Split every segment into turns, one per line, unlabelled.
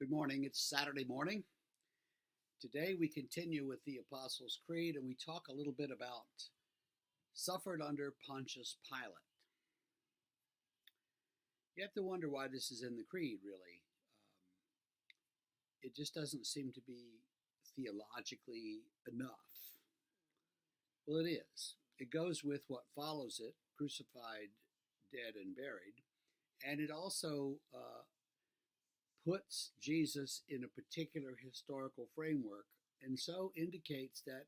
Good morning. It's Saturday morning. Today we continue with the Apostles' Creed and we talk a little bit about suffered under Pontius Pilate. You have to wonder why this is in the Creed, really. It just doesn't seem to be theologically enough. Well, it is. It goes with what follows it, crucified, dead, and buried. And it also puts Jesus in a particular historical framework and so indicates that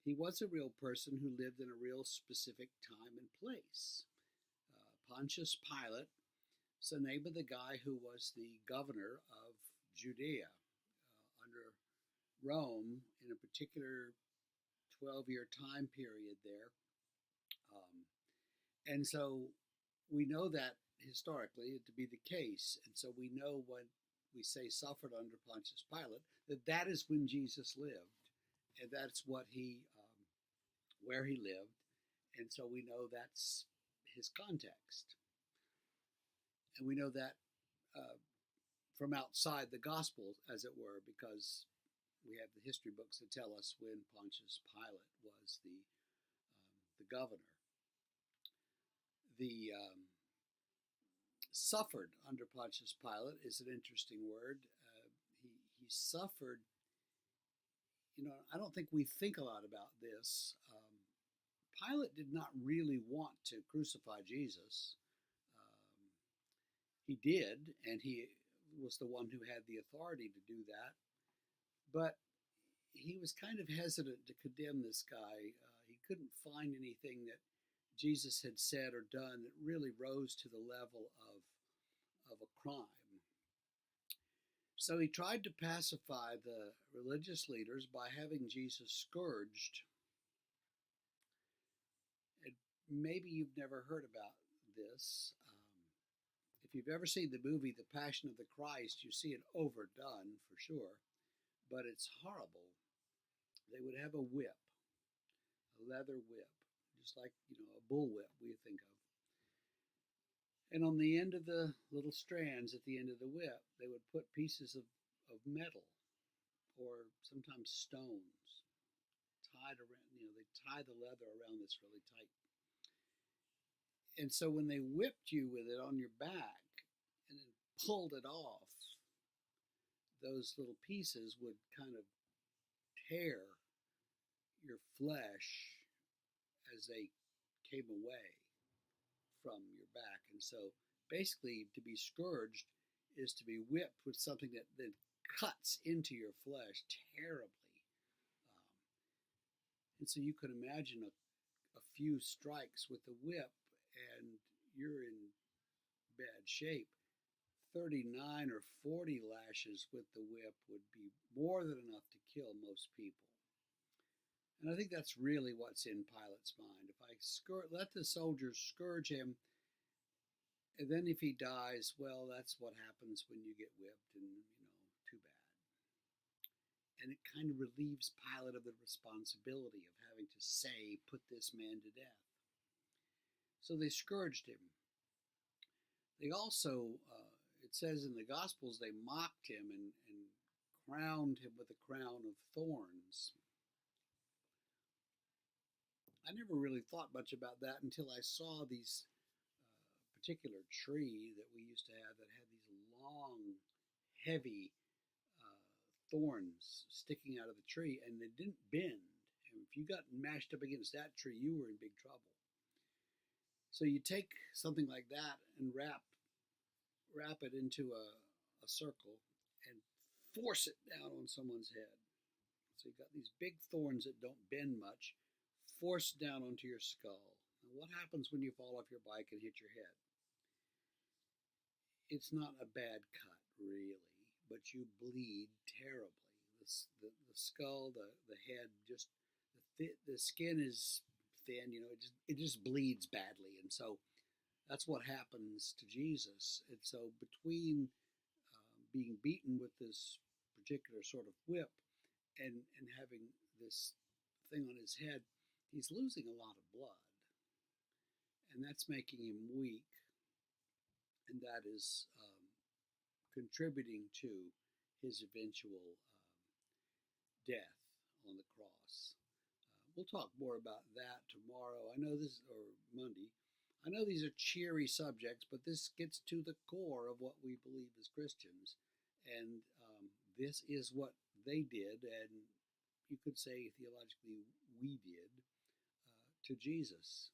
he was a real person who lived in a real specific time and place. Pontius Pilate is the name of the guy who was the governor of Judea under Rome in a particular 12-year time period there. And so we know that historically to be the case. And so we know when we say suffered under Pontius Pilate, that is when Jesus lived. And that's what where he lived. And so we know that's his context. And we know that from outside the Gospels, as it were, because we have the history books that tell us when Pontius Pilate was the governor. The suffered under Pontius Pilate is an interesting word. He suffered. I don't think we think a lot about this. Pilate did not really want to crucify Jesus. He did, and he was the one who had the authority to do that. But he was kind of hesitant to condemn this guy. He couldn't find anything that Jesus had said or done that really rose to the level of a crime. So he tried to pacify the religious leaders by having Jesus scourged. And maybe you've never heard about this. If you've ever seen the movie The Passion of the Christ, you see it overdone for sure, but it's horrible. They would have a whip, a leather whip, just like, a bullwhip we think of. And on the end of the little strands at the end of the whip, they would put pieces of metal or sometimes stones tied around, they tie the leather around this really tight. And so when they whipped you with it on your back and then pulled it off, those little pieces would kind of tear your flesh as they came away from your back. And so basically to be scourged is to be whipped with something that then cuts into your flesh terribly. And so you could imagine a few strikes with the whip and you're in bad shape. 39 or 40 lashes with the whip would be more than enough to kill most people. And I think that's really what's in Pilate's mind. If I let the soldiers scourge him, and then if he dies, well, that's what happens when you get whipped, and, too bad. And it kind of relieves Pilate of the responsibility of having to say, put this man to death. So they scourged him. They also, it says in the Gospels, they mocked him and crowned him with a crown of thorns. I never really thought much about that until I saw these particular tree that we used to have that had these long, heavy thorns sticking out of the tree, and they didn't bend. And if you got mashed up against that tree, you were in big trouble. So you take something like that and wrap it into a circle and force it down on someone's head. So you've got these big thorns that don't bend much, forced down onto your skull. And what happens when you fall off your bike and hit your head? It's not a bad cut, really, but you bleed terribly. The skull, the head, just the skin is thin. It just bleeds badly, and so that's what happens to Jesus. And so between being beaten with this particular sort of whip and having this thing on his head, he's losing a lot of blood, and that's making him weak, and that is contributing to his eventual death on the cross. We'll talk more about that tomorrow. I know this, or Monday. I know these are cheery subjects, but this gets to the core of what we believe as Christians. And this is what they did, and you could say theologically we did to Jesus,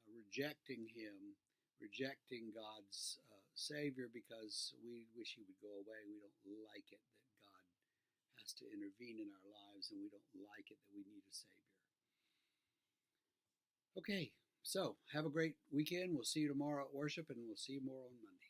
rejecting him, rejecting God's Savior because we wish he would go away. We don't like it that God has to intervene in our lives, and we don't like it that we need a Savior. Okay, so have a great weekend. We'll see you tomorrow at worship, and we'll see you more on Monday.